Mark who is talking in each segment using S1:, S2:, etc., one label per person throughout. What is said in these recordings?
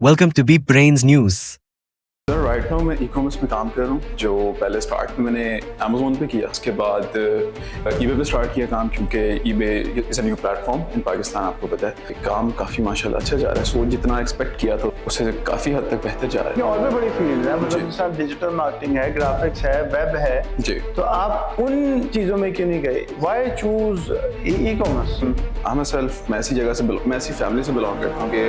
S1: Welcome to Beep Brains News.
S2: Sir right now मैं e commerce में काम कर रहा हूँ। जो पहले स्टार्ट में मैंने अमेज़ोन पे किया, उसके बाद ईबे पे स्टार्ट किया काम, क्योंकि eBay is a new platform इन पाकिस्तान। आपको पता है काम काफ़ी माशाल्लाह अच्छा जा रहा है। सो जितना एक्सपेक्ट किया था उससे काफ़ी हद तक बेहतर जा रहा है।
S3: और भी बड़ी फील्ड है, मतलब जैसे डिजिटल मार्केटिंग है, ग्राफिक्स है, वेब है
S2: जी।
S3: तो आप उन चीज़ों में क्यों नहीं गए? Why choose e commerce?
S2: मैं ऐसी फैमिली से बिलोंग करता हूँ कि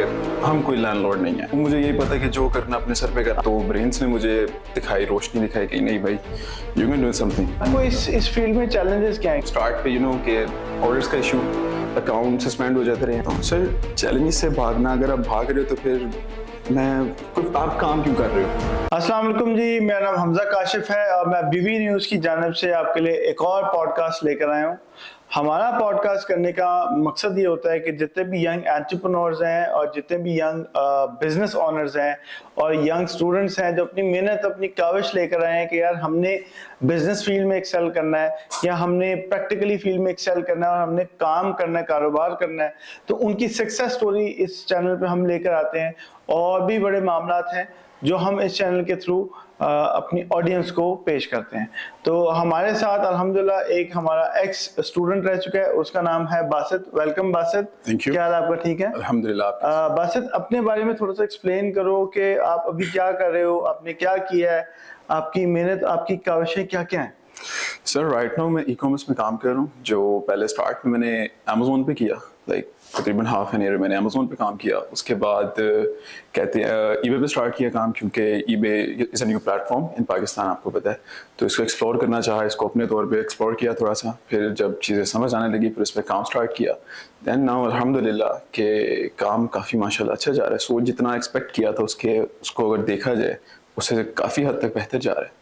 S2: हम कोई लैंडलॉर्ड नहीं है। मुझे यही पता है कि जो करना अपने सर पे करना। तो ब्रेन्स ने मुझे रोशनी दिखाई कि नहीं भाई, यू कैन डू समथिंग।
S3: आपको इस फील्ड में चैलेंजेस क्या हैं?
S2: स्टार्ट पे कि ऑर्डर्स का इशू, अकाउंट सस्पेंड हो जाते रहे। सर चैलेंजेस से भागना, अगर आप भाग रहे हो तो फिर आप काम क्यों कर रहे हो?
S3: अस्सलाम वालेकुम जी, मेरा नाम हमजा काशिफ है और मैं बीवी न्यूज़ की जानिब से आपके लिए एक और पॉडकास्ट लेकर आया हूँ। हमारा पॉडकास्ट करने का मकसद ये होता है कि जितने भी यंग एंटरप्रेन्योर्स हैं और जितने भी यंग बिजनेस ओनर्स हैं और यंग स्टूडेंट्स हैं जो अपनी मेहनत, अपनी काविश लेकर आए हैं कि यार हमने बिजनेस फील्ड में एक्सेल करना है या हमने प्रैक्टिकली फील्ड में एक्सेल करना है और हमने काम करना है, कारोबार करना है, तो उनकी सक्सेस स्टोरी इस चैनल पे हम लेकर आते हैं। और भी बड़े मामलात हैं जो हम इस चैनल के थ्रू अपनी ऑडियंस को पेश करते हैं। तो हमारे साथ अल्हम्दुलिल्लाह एक हमारा एक्स स्टूडेंट रह चुका है, उसका नाम है Basit. Welcome Basit.
S2: Thank you.
S3: क्या हाल आपका? ठीक है
S2: अल्हम्दुलिल्लाह।
S3: बासित, अपने बारे में थोड़ा सा एक्सप्लेन करो कि आप अभी क्या कर रहे हो, आपने क्या किया है, आपकी मेहनत, आपकी काविशें क्या क्या हैं?
S2: सर राइट नाउ मैं ई कॉमर्स में काम कर रहा हूँ। जो पहले स्टार्ट में मैंने अमेज़ोन पे किया, तकरीबन हाफ एन ईयर मैंने अमेज़ोन पे काम किया। उसके बाद ईबे पे स्टार्ट किया काम, क्योंकि eBay is a new platform इन पाकिस्तान। आपको पता है, तो इसको एक्सप्लोर करना चाहा, इसको अपने तौर पे एक्सप्लोर किया थोड़ा सा। फिर जब चीज़ें समझ आने लगी फिर इस पर काम स्टार्ट किया। दैन नाउ अल्हम्दुलिल्लाह के काम काफ़ी माशाल्लाह अच्छा जा रहा है। सो जितना एक्सपेक्ट किया था उसको अगर देखा जाए उससे काफ़ी हद तक बेहतर जा रहा है।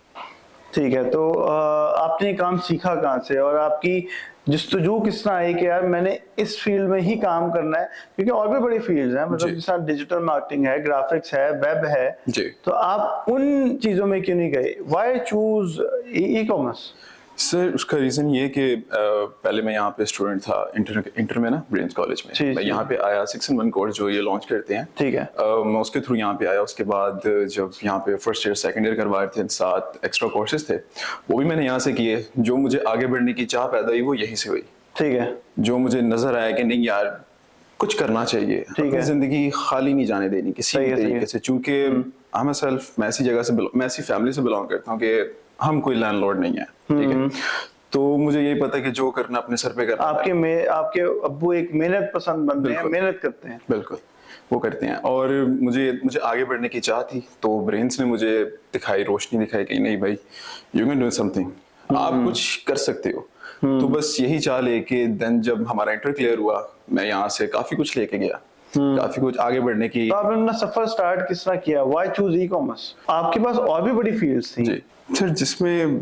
S3: ठीक है, तो आपने काम सीखा कहाँ से और आपकी जस्तजू किस तरह आई कि यार मैंने इस फील्ड में ही काम करना है? क्योंकि और भी बड़ी फील्ड्स हैं, मतलब जैसा डिजिटल मार्केटिंग है, ग्राफिक्स है, वेब है
S2: जी।
S3: तो आप उन चीज़ों में क्यों नहीं गए? Why choose e commerce?
S2: Sir उसका रीज़न ये कि पहले मैं यहाँ पे स्टूडेंट था इंटर में ना, ब्रेन्स कॉलेज में। मैं यहाँ पे आया 6-in-1 कोर्स जो ये लॉन्च करते हैं।
S3: ठीक है।
S2: मैं उसके थ्रू यहाँ पे आया। उसके बाद जब यहाँ पे फर्स्ट ईयर सेकंड ईयर करवा रहे थे, 7 एक्स्ट्रा कोर्सेज थे, वो भी मैंने यहाँ से किए। जो मुझे आगे बढ़ने की चाह पैदा हुई वो यहीं से हुई।
S3: ठीक है।
S2: जो मुझे नजर आया कि नहीं यार कुछ करना चाहिए, अपनी जिंदगी खाली नहीं जाने देनी किसी भी तरीके से। चूंकि मैं ऐसी फैमिली से बिलोंग करता हूँ कि हम कोई लैंडलॉर्ड नहीं है, ठीक है। तो मुझे यही पता है कि जो करना अपने सर पे करना।
S3: आपके अब्बू एक मेहनत पसंद बंदे हैं, मेहनत करते हैं।
S2: बिल्कुल, वो करते हैं। और मुझे आगे बढ़ने की चाह थी, तो ब्रेन्स ने मुझे रोशनी दिखाई कि नहीं भाई, यू कैन डू समथिंग, आप कुछ कर सकते हो। तो बस यही चाह लेके देन जब हमारा इंटर क्लियर हुआ, मैं यहाँ से काफी कुछ लेके गया, काफी कुछ आगे बढ़ने की।
S3: तो आपने अपना सफर स्टार्ट किस तरह किया? Why choose e commerce? आपके पास और भी बड़ी फील्ड्स थी।
S2: जी सर, जिसमें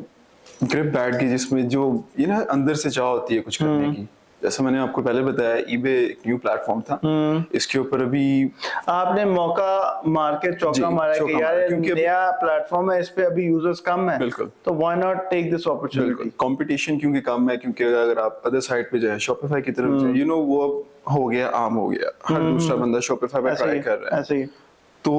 S2: ग्रिप बैठ गई, जिसमें जो ये ना अंदर से चाह होती है कुछ करने की। जैसे मैंने आपको पहले बताया, ईबे एक न्यू प्लेटफॉर्म था। इसके ऊपर अभी आपने
S3: मौका मार के चौका मारा कि यार क्योंकि नया प्लेटफॉर्म है, इस पे अभी यूजर्स कम है।
S2: बिल्कुल।
S3: तो why not take this opportunity?
S2: Competition क्योंकि कम है, क्योंकि अगर आप अदर साइड पे जाए, शॉपिफाई की तरफ जाए, वो हो गया, आम हो गया, हर दूसरा बंदा शॉपिफाई पे ट्राई कर रहा है।
S3: ऐसे ही।
S2: तो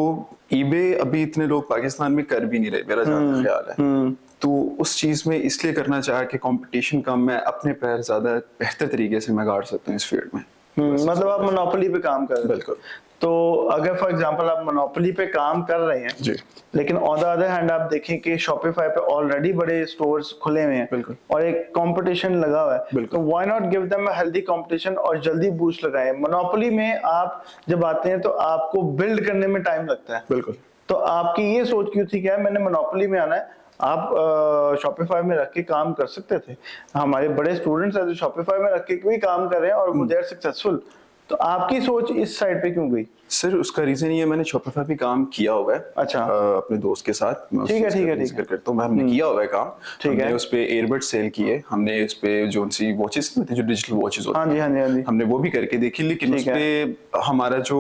S2: ईबे अभी इतने लोग पाकिस्तान में कर भी नहीं रहे, मेरा जहाँ ख्याल है। तो उस चीज में इसलिए करना चाहा कि कंपटीशन कम है, अपने पैर ज्यादा बेहतर तरीके से मैं गाड़ सकता हूँ इस फील्ड में।
S3: मतलब आप मोनोपोली पे काम कर रहे हैं।
S2: बिल्कुल।
S3: तो अगर फॉर एग्जांपल आप मोनोपोली पे काम कर रहे हैं
S2: जी,
S3: लेकिन ऑन द अदर हैंड आप देखें कि शॉपिफाई पे ऑलरेडी बड़े स्टोर्स खुले हुए हैं।
S2: बिल्कुल।
S3: और एक कंपटीशन लगा हुआ है।
S2: बिल्कुल।
S3: तो why not give them a healthy competition और जल्दी बूस्ट लगाएं? मोनोपोली में आप जब आते हैं तो आपको बिल्ड करने में टाइम लगता है।
S2: बिल्कुल।
S3: तो आपकी ये सोच क्यों थी कि यार मैंने मोनोपोली में आना है? आप शॉपिफाई में रख के काम कर सकते थे। हमारे बड़े स्टूडेंट्स हैं जो शॉपिफाई में रख के भी काम कर रहे हैं और दे आर सक्सेसफुल। तो आपकी सोच इस साइड पे क्यों गई?
S2: सर उसका रीजन ये, मैंने शॉपिफाई पे काम किया हुआ है।
S3: अच्छा।
S2: अपने दोस्त के साथ।
S3: ठीक है।
S2: करता हूँ, हमने किया हुआ है काम।
S3: ठीक है।
S2: हमने उस पे एयरबड सेल किए, हमने उस पे जो सी वॉचेस होती है, जो डिजिटल वॉचेस होती
S3: हैं, हाँ जी,
S2: हमने वो भी करके देखी। लेकिन उस पे हमारा जो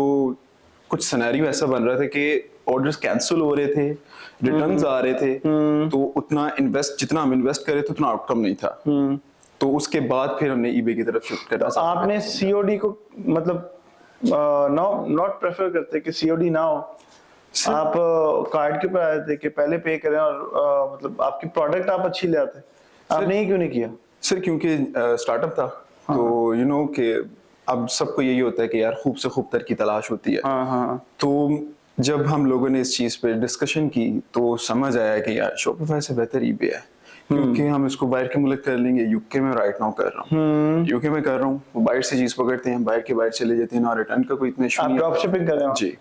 S2: कुछ सिनेरियो ऐसा बन रहा था कि ऑर्डर्स कैंसिल हो रहे थे, रिटर्न्स आ रहे थे, तो उतना जितना हम इन्वेस्ट करे थे उतना आउटकम नहीं था। तो उसके बाद फिर हमने ईबे की तरफ शिफ्ट करना।
S3: आपने सीओडी को मतलब नॉट प्रेफर करते कि सीओडी ना हो, आप कार्ड के ऊपर आए थे कि पहले पे करें और मतलब आपकी प्रोडक्ट आप अच्छी ले आते, आपने ये क्यों नहीं किया?
S2: सर क्योंकि स्टार्टअप था, तो यू नो कि अब सबको यही होता है कि यार खूब से खूब तर की तलाश होती है।
S3: हाँ।
S2: तो जब हम लोगों ने इस चीज पे डिस्कशन की तो समझ आया कि यार शॉपिफाई से बेहतर ईबे है, क्योंकि हम इसको बाहर के मुल्क कर लेंगे। यूके में राइट नाउ कर रहा हूँ, यूके में कर रहा हूँ, वो बाहर से चीज पकड़ते हैं, बाहर के बाहर चले जाते हैं ना, रिटर्न का कोई इतना इशू
S3: आप
S2: नहीं
S3: ड्रॉप
S2: है।
S3: शिपिंग कर रहे हो?
S2: जी,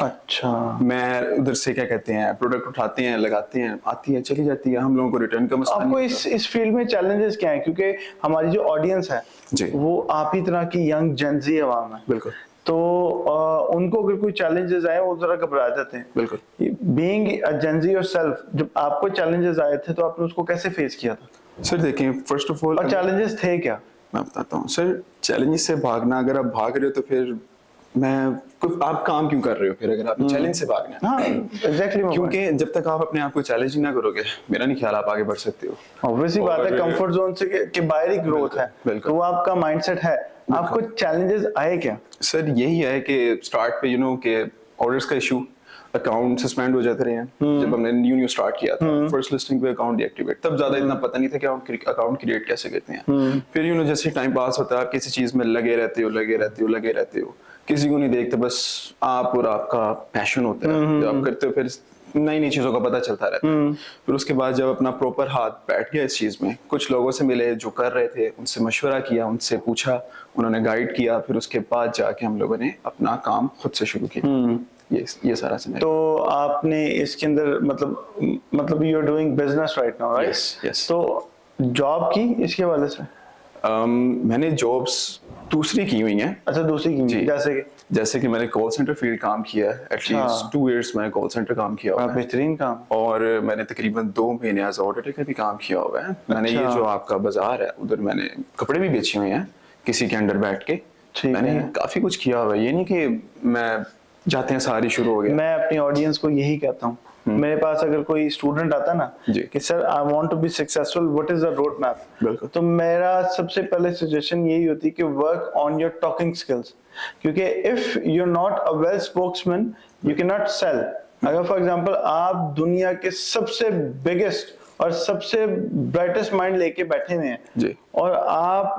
S3: अच्छा।
S2: मैं उधर से क्या कहते हैं प्रोडक्ट उठाते हैं, लगाते हैं, आती है चली जाती है, हम लोगों को रिटर्न का मसला
S3: आपको
S2: नहीं
S3: इस फील्ड में चैलेंजेस क्या है? क्योंकि हमारी जो ऑडियंस है
S2: जी।
S3: वो आप ही तरह की यंग जेनजी अवाम है,
S2: बिल्कुल
S3: तो उनको अगर कोई चैलेंजेस आए वो जरा घबरा जाते हैं।
S2: बिल्कुल।
S3: बीइंग अ जेनजी योरसेल्फ, जब आपको चैलेंजेस आए थे तो आपने उसको कैसे फेस किया था,
S2: सर देखें, फर्स्ट ऑफ ऑल
S3: और चैलेंजेस थे क्या?
S2: मैं बताता हूँ सर, चैलेंज से भागना, अगर आप भाग रहे हो तो फिर आप काम क्यों कर रहे हो फिर, अगर आप चैलेंज से भागना है?
S3: हाँ एग्जैक्टली,
S2: क्योंकि जब तक आप अपने आप को चैलेंज ही ना करोगे, मेरा नहीं ख्याल आप आगे बढ़ सकते हो।
S3: ऑब्वियसली बात है,
S2: और-
S3: कंफर्ट जोन से के बाहर ही ग्रोथ है,
S2: बिल्कुल।
S3: तो वो आपका माइंडसेट है। आपको चैलेंजेस आए क्या?
S2: सर यही है कि स्टार्ट पे के ऑर्डर्स का इशू, अकाउंट सस्पेंड हो जाते रहे हैं। जब हमने न्यू स्टार्ट किया था, फर्स्ट लिस्टिंग पे अकाउंट डीएक्टिवेट, तब ज्यादा इतना पता नहीं था कि अकाउंट क्रिएट कैसे करते हैं। फिर जैसे टाइम पास होता है, आप किसी चीज में लगे रहते हो, किसी को नहीं देखते, बस आप और आपका पैशन होता है, जब आप करते हो फिर नई नई चीजों का पता चलता रहता है। फिर उसके बाद जब अपना प्रॉपर हाथ बैठ गया इस चीज में, कुछ लोगों से मिले जो कर रहे थे, उनसे मशवरा किया, उनसे पूछा, उन्होंने गाइड किया, फिर उसके बाद जाके हम लोगों ने अपना काम खुद से शुरू किया। ये सारा सिनेरियो।
S3: तो आपने इसके अंदर मतलब you are doing business right now, right?
S2: Yes.
S3: तो जॉब की इसके वाले से?
S2: मैंने जॉब्स दूसरी की हुई हैं।
S3: अच्छा, दूसरी की,
S2: जी।
S3: जैसे कि
S2: मैंने कॉल सेंटर फील्ड काम किया है, एटलीस्ट 2 इयर्स मैंने कॉल सेंटर काम किया हुआ है।
S3: बेहतरीन काम।
S2: और मैंने तकरीबन 2 महीने एज ऑडिटर का भी काम किया हुआ है। मैंने ये
S3: अच्छा।
S2: जो आपका बाजार है उधर मैंने कपड़े भी बेचे हुए हैं किसी के अंडर बैठ के।
S3: ठीक
S2: मैंने
S3: है।
S2: काफी कुछ किया हुआ है, ये नहीं कि मैं जाते हैं सारी शुरू हो गया।
S3: मैं अपनी ऑडियंस को यही कहता हूँ, मेरे पास अगर कोई स्टूडेंट आता ना
S2: जी।
S3: कि sir I want to be successful, what is the road map,
S2: बिल्कुल।
S3: तो मेरा सबसे पहले सजेशन यही होती है कि work on your talking skills, क्योंकि if you are not a well spokesman you can not sell. अगर फॉर एग्जांपल आप दुनिया के सबसे बिगेस्ट और सबसे ब्राइटेस्ट माइंड लेके बैठे हुए हैं
S2: जी।
S3: और आप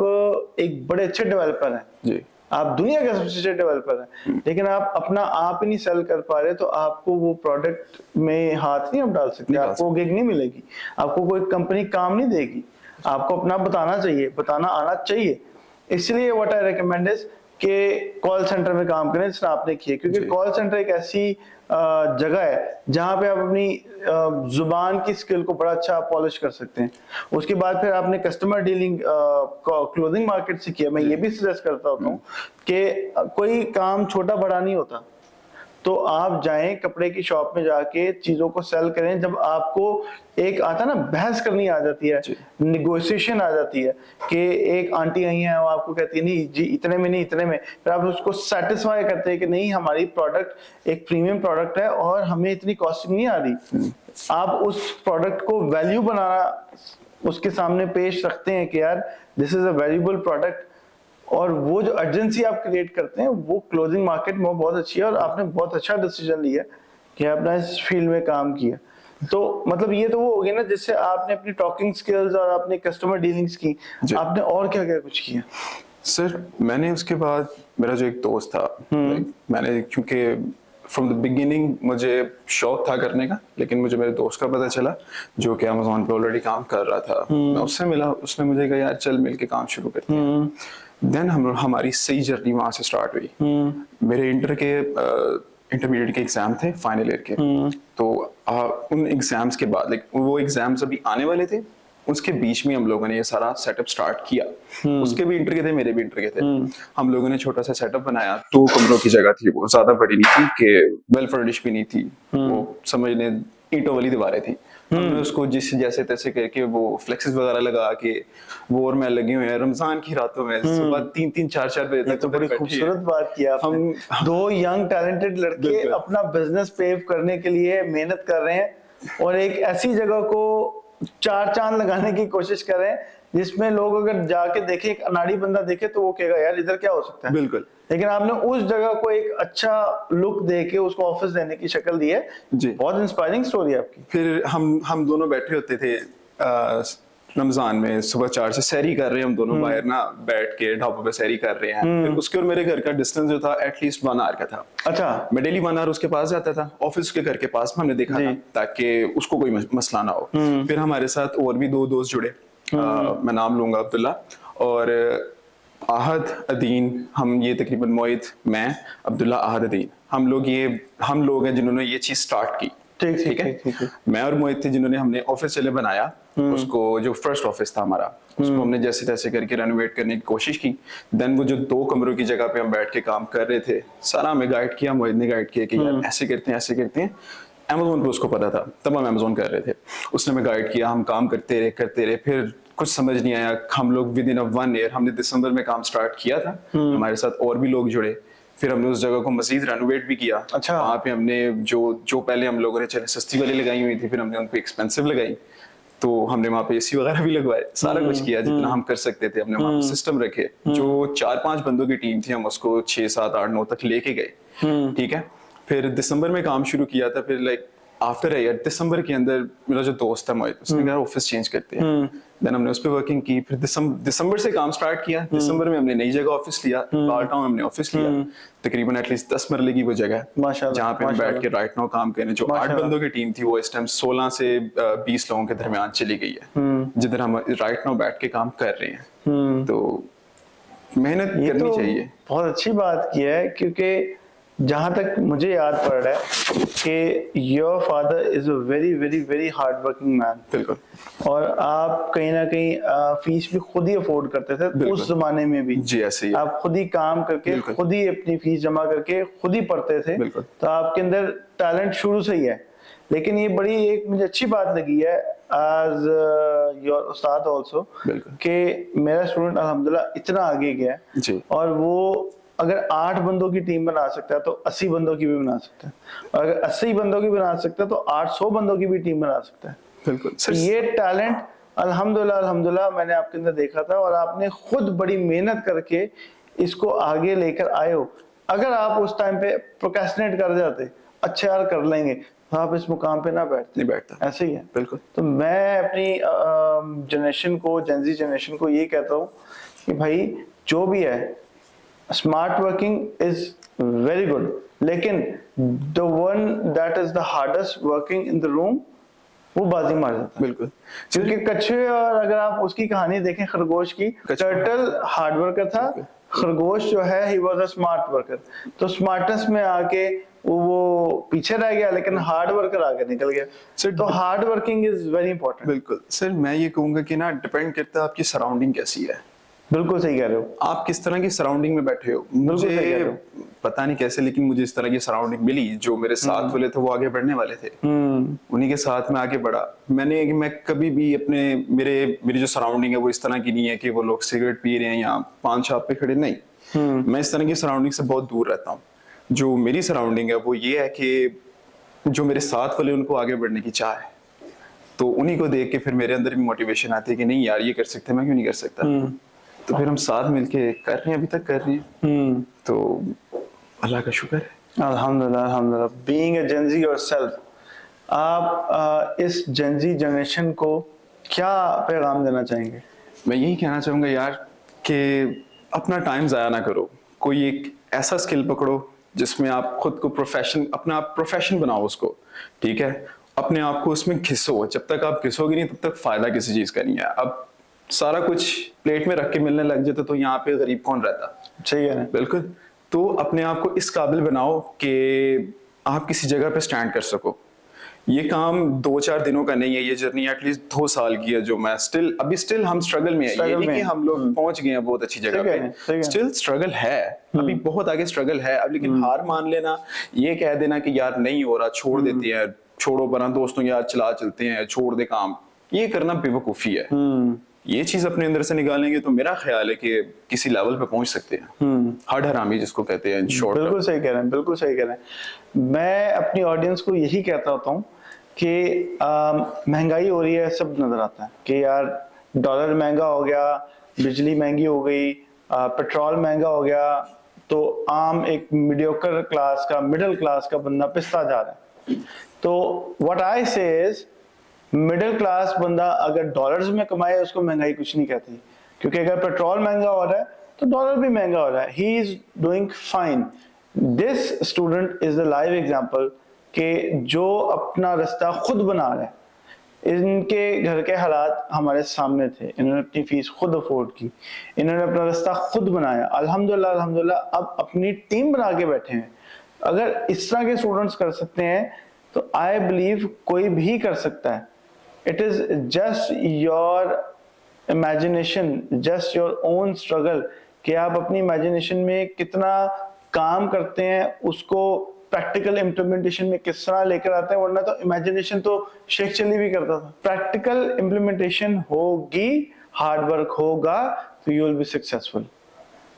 S3: एक बड़े अच्छे डेवलपर हैं,
S2: जी।
S3: आप दुनिया के सबसे अच्छे डेवलपर हैं, लेकिन आप अपना आप ही नहीं सेल कर पा रहे, तो आपको वो प्रोडक्ट में हाथ नहीं आप डाल सकते, आपको गिग नहीं मिलेगी, आपको कोई कंपनी काम नहीं देगी। आपको अपना बताना आना चाहिए। इसलिए व्हाट आई रिकमेंड इज कि कॉल सेंटर में काम करें जिसने आपने किया, क्योंकि कॉल सेंटर एक ऐसी जगह है जहां पे आप अपनी जुबान की स्किल को बड़ा अच्छा पॉलिश कर सकते हैं। उसके बाद फिर आपने कस्टमर डीलिंग क्लोथिंग मार्केट से किया। मैं ये भी सजेस्ट करता होता हूँ कि कोई काम छोटा बड़ा नहीं होता, तो आप जाएं कपड़े की शॉप में जाके चीजों को सेल करें। जब आपको एक आता ना बहस करनी आ जाती है, निगोशिएशन आ जाती है कि एक आंटी आई है वो आपको कहती है नहीं जी इतने में नहीं इतने में, फिर आप उसको सेटिस्फाई करते हैं कि नहीं हमारी प्रोडक्ट एक प्रीमियम प्रोडक्ट है और हमें इतनी कॉस्टिंग नहीं आ रही। आप उस प्रोडक्ट को वैल्यू बनाना उसके सामने पेश रखते हैं कि यार this is a valuable product, और वो जो अर्जेंसी आप क्रिएट करते हैं वो क्लोथिंग मार्केट में बहुत अच्छी है। और आपने बहुत अच्छा डिसीजन लिया कि आपने इस फील्ड में काम किया। तो मतलब ये तो वो हो गया ना जिससे आपने अपनी टॉकिंग स्किल्स और अपनी कस्टमर डीलिंग्स की। आपने और क्या क्या कुछ किया?
S2: सर मैंने उसके बाद मेरा जो एक दोस्त था, मैंने क्योंकि फ्रॉम द बिगिनिंग मुझे शौक था करने का, लेकिन मुझे मेरे दोस्त का पता चला जो कि अमेज़न पे ऑलरेडी काम कर रहा था। मैं उससे मिला, उसने मुझे कहा यार चल मिलके काम शुरू करते हैं। देन हमारी सही जर्नी वहां से स्टार्ट हुई। मेरे इंटरमीडिएट के एग्जाम थे फाइनल ईयर के, तो उन एग्जाम्स के बाद वो एग्जाम्स अभी आने वाले थे, उसके बीच में हम लोगों ने ये सारा सेटअप स्टार्ट किया। उसके भी इंटर के थे, मेरे भी इंटर के थे। हम लोगों ने छोटा सा सेटअप बनाया, 2 कमरों की जगह थी, वो ज्यादा बड़ी नहीं थी कि वेल फर्निश भी नहीं थी, वो समझने ईंटों वाली दीवारें थी। हमने उसको जैसे तैसे करके वो फ्लेक्सेस वगैरह लगा के वो और मैं लगे हुए हैं रमजान की रातों में सुबह 3-3 4-4 बजे तक।
S3: तो बड़ी खूबसूरत बात की आपने। हम 2 यंग टैलेंटेड लड़के अपना बिजनेस पेव करने के लिए मेहनत कर रहे हैं और एक ऐसी जगह को चार चांद लगाने की कोशिश करें, जिसमें लोग अगर जाके देखें, एक अनाड़ी बंदा देखे तो वो कहेगा यार इधर क्या हो सकता है।
S2: बिल्कुल।
S3: लेकिन आपने उस जगह को एक अच्छा लुक दे के उसको ऑफिस देने की शक्ल दी है।
S2: जी।
S3: बहुत इंस्पायरिंग स्टोरी है आपकी।
S2: फिर हम दोनों बैठे होते थे रमजान में, सुबह 4 से सैरी कर रहे हैं हम दोनों बाहर ना, बैठ के ढाबों पे सैरी कर रहे हैं। फिर उसके और मेरे घर का डिस्टेंस जो था एटलीस्ट 1 आवर का था।
S3: अच्छा।
S2: मैं डेली 1 आवर उसके पास जाता था, ऑफिस के घर के पास में हमने देखा था, ताकि उसको कोई मसला ना हो। फिर हमारे साथ और भी 2 दोस्त जुड़े, मैं नाम लूंगा, अब्दुल्ला और आहद अदीन। हम ये तकरीबन मोहित, मैं, अब्दुल्ला, आहद अदीन, हम लोग हैं जिन्होंने ये चीज स्टार्ट की। ठीक है। मैं और मोहित थे जिन्होंने, हमने ऑफिस चले बनाया उसको, जो फर्स्ट ऑफिस था हमारा, उसको हमने जैसे तैसे करके रेनोवेट करने की कोशिश की। देन वो जो 2 कमरों की जगह पे हम बैठ के काम कर रहे थे, सारा हमें गाइड किया, मोहित ने गाइड किया कि यार ऐसे करते हैं, ऐसे करते हैं। अमेज़न पे उसको पता था, तब हम अमेज़न कर रहे थे, उसने हमें गाइड किया, हम काम करते रहे। फिर कुछ समझ नहीं आया, हम लोग विद इन 1 ईयर, हमने दिसंबर में काम स्टार्ट किया था, हमारे साथ और भी लोग जुड़े। फिर हमने उस जगह को मजीद रेनोवेट भी किया।
S3: अच्छा।
S2: वहाँ पे हमने जो पहले हम लोगों ने चले सस्ती वाली लगाई हुई थी, फिर हमने उन पे एक्सपेंसिव लगाई। तो हमने वहाँ पे एसी वगैरह भी लगवाए, सारा कुछ किया जितना हम कर सकते थे। हमने वहाँ पे सिस्टम रखे, जो 4-5 बंदों की टीम थी, हम उसको 6, 7, 8, 9 तक लेके गए। ठीक है। फिर दिसंबर में काम शुरू किया था। फिर लाइक आफ्टर ईयर दिसंबर के अंदर मेरा जो दोस्त था मोहित, उसने कहा ऑफिस चेंज करते हैं। देन हमने उस पर वर्किंग की। फिर दिसंबर से काम स्टार्ट किया। दिसंबर में हमने नई जगह ऑफिस लिया, बाल टाउन हमने ऑफिस लिया, तकरीबन एटलीस्ट 10 मरले की वो जगह, जहाँ पे हम बैठ के राइट नाउ काम कर रहे हैं। जो 8 बंदों की टीम थी वो इस टाइम 16 से 20 लोगों के दरमियान चली गई है, जिधर हम राइट नाउ बैठ के काम कर रहे हैं। तो मेहनत करनी चाहिए।
S3: बहुत अच्छी बात की है, क्योंकि जहां तक मुझे याद पड़ रहा है कि your father is a very very very hard working man.
S2: बिल्कुल।
S3: और आप कहीं ना कहीं फीस भी खुद ही अफोर्ड करते थे उस जमाने में भी।
S2: जी ऐसे ही।
S3: आप खुद ही काम करके, खुद ही अपनी फीस जमा करके खुद ही पढ़ते थे। तो आपके अंदर टैलेंट शुरू से ही है। लेकिन ये बड़ी एक मुझे अच्छी बात लगी है एज योर उस्ताद ऑल्सो, कि मेरा स्टूडेंट अल्हम्दुलिल्लाह इतना आगे गया
S2: जी।
S3: और वो अगर 8 बंदों की टीम बना सकता है तो 80 बंदों की भी बना सकता है, और अगर 80 बंदों की बना सकता है तो 800 बंदों की भी टीम बना सकता है।
S2: बिल्कुल।
S3: ये टैलेंट अल्हम्दुलिल्लाह मैंने आपके अंदर देखा था, और आपने खुद बड़ी मेहनत करके इसको आगे लेकर आए हो। अगर आप उस टाइम पे प्रोक्रेस्टिनेट कर जाते, अच्छा यार कर लेंगे, तो आप इस मुकाम पे ना
S2: नहीं बैठता।
S3: ऐसे ही है।
S2: बिल्कुल।
S3: तो मैं अपनी जनरेशन को, जेनजी जनरेशन को ये कहता हूँ कि भाई जो भी है, smart working is very good, लेकिन the one that is the hardest working in the room, वो बाजी मार जाता है।
S2: बिल्कुल।
S3: क्योंकि कछुए, और अगर आप उसकी कहानी देखें खरगोश की, टर्टल हार्ड वर्कर था, खरगोश जो है he was a smart worker. तो स्मार्टनेस में आके वो पीछे रह गया, लेकिन हार्ड वर्कर आगे निकल गया। तो hard working is very important.
S2: बिल्कुल सर, मैं ये कहूंगा कि ना डिपेंड करता है आपकी सराउंडिंग कैसी है।
S3: बिल्कुल सही कह रहे हो।
S2: आप किस तरह की सराउंडिंग में बैठे हो। मुझे पता नहीं कैसे, लेकिन मुझे इस तरह की सराउंडिंग मिली, जो मेरे साथ वाले थे वो आगे बढ़ने वाले थे, उन्हीं के साथ मैं आगे बढ़ा। मैं कभी भी मेरी जो सराउंडिंग है वो इस तरह की नहीं है कि वो लोग सिगरेट पी रहे हैं या पान शॉप पे खड़े, नहीं। मैं इस तरह की सराउंडिंग से बहुत दूर रहता हूँ। जो मेरी सराउंडिंग है वो ये है कि जो मेरे साथ वाले, उनको आगे बढ़ने की चाह है, तो उन्हीं को देख के फिर मेरे अंदर भी मोटिवेशन आती है कि नहीं यार ये कर सकते, मैं क्यों नहीं कर सकता। तो फिर हम साथ मिलके कर रहे हैं, अभी तक कर रहे हैं। तो अल्लाह का शुक्र है।
S3: अल्हम्दुलिल्लाह। बीइंग अ जेनजी योरसेल्फ, आप इस जेनजी जनरेशन को क्या पैगाम देना चाहेंगे?
S2: मैं यही कहना चाहूंगा यार कि अपना टाइम जाया ना करो। कोई एक ऐसा स्किल पकड़ो जिसमें आप खुद को अपना आप प्रोफेशन बनाओ उसको। ठीक है, अपने आप को उसमें घिसो। जब तक आप घिसोगे नहीं, तब तक फायदा किसी चीज का नहीं है। अब सारा कुछ प्लेट में रख के मिलने लग जाता तो यहाँ पे गरीब कौन रहता।
S3: सही है।
S2: बिल्कुल। तो अपने आप को इस काबिल बनाओ कि आप किसी जगह पे स्टैंड कर सको। ये काम 2-4 दिनों का नहीं है, ये जर्नी एटलीस्ट 2 साल की है, जो मैं अभी स्टिल हम स्ट्रगल में है। ये नहीं कि हम लोग पहुंच गए हैं बहुत अच्छी जगह पे, स्टिल स्ट्रगल है, अभी बहुत आगे स्ट्रगल है। अब लेकिन हार मान लेना, ये कह देना कि यार नहीं हो रहा, छोड़ देते हैं, छोड़ो बना दोस्तों यार चला चलते हैं, छोड़ दे काम, ये करना बेवकूफी है। ये चीज अपने अंदर से निकालेंगे तो मेरा ख्याल है कि किसी लेवल पे पहुंच सकते हैं। हड हरामी जिसको कहते हैं, शॉर्ट।
S3: बिल्कुल सही कह रहे हैं, बिल्कुल सही कह रहे हैं। मैं अपनी ऑडियंस को यही कहता होता हूँ कि महंगाई हो रही है, सब नजर आता है कि यार डॉलर महंगा हो गया, बिजली महंगी हो गई, पेट्रोल महंगा हो गया, तो आम एक मीडियोकर क्लास का, मिडिल क्लास का बंदा पिसता जा रहा है। तो व्हाट आई से इज, मिडिल क्लास बंदा अगर डॉलर्स में कमाए उसको महंगाई कुछ नहीं कहती, क्योंकि अगर पेट्रोल महंगा हो रहा है तो डॉलर भी महंगा हो रहा है, he is doing fine. This student is the live example कि जो अपना रास्ता खुद बना रहा है। इनके घर के हालात हमारे सामने थे, इन्होंने अपनी फीस खुद अफोर्ड की, इन्होंने अपना रास्ता खुद बनाया, अल्हम्दुलिल्लाह अल्हम्दुलिल्लाह अब अपनी टीम बना के बैठे हैं। अगर इस तरह के स्टूडेंट्स कर सकते हैं तो आई बिलीव कोई भी कर सकता है। It is just your imagination, just your own struggle, कि आप अपनी इमेजिनेशन में कितना काम करते हैं, उसको प्रैक्टिकल इम्प्लीमेंटेशन में किस तरह लेकर आते हैं। वरना तो इमेजिनेशन तो शेख चली भी करता था, प्रैक्टिकल इम्प्लीमेंटेशन होगी, हार्ड वर्क होगा तो यू विल बी सक्सेसफुल।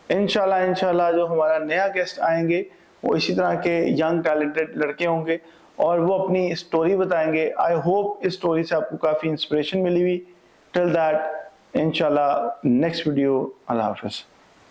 S3: इंशाल्लाह जो हमारा नया गेस्ट आएंगे वो इसी तरह के यंग टैलेंटेड लड़के होंगे और वो अपनी स्टोरी बताएंगे। आई होप इस स्टोरी से आपको काफ़ी इंस्पिरेशन मिली हुई। टिल दैट इंशाल्लाह नेक्स्ट वीडियो, अल्लाह हाफिज़।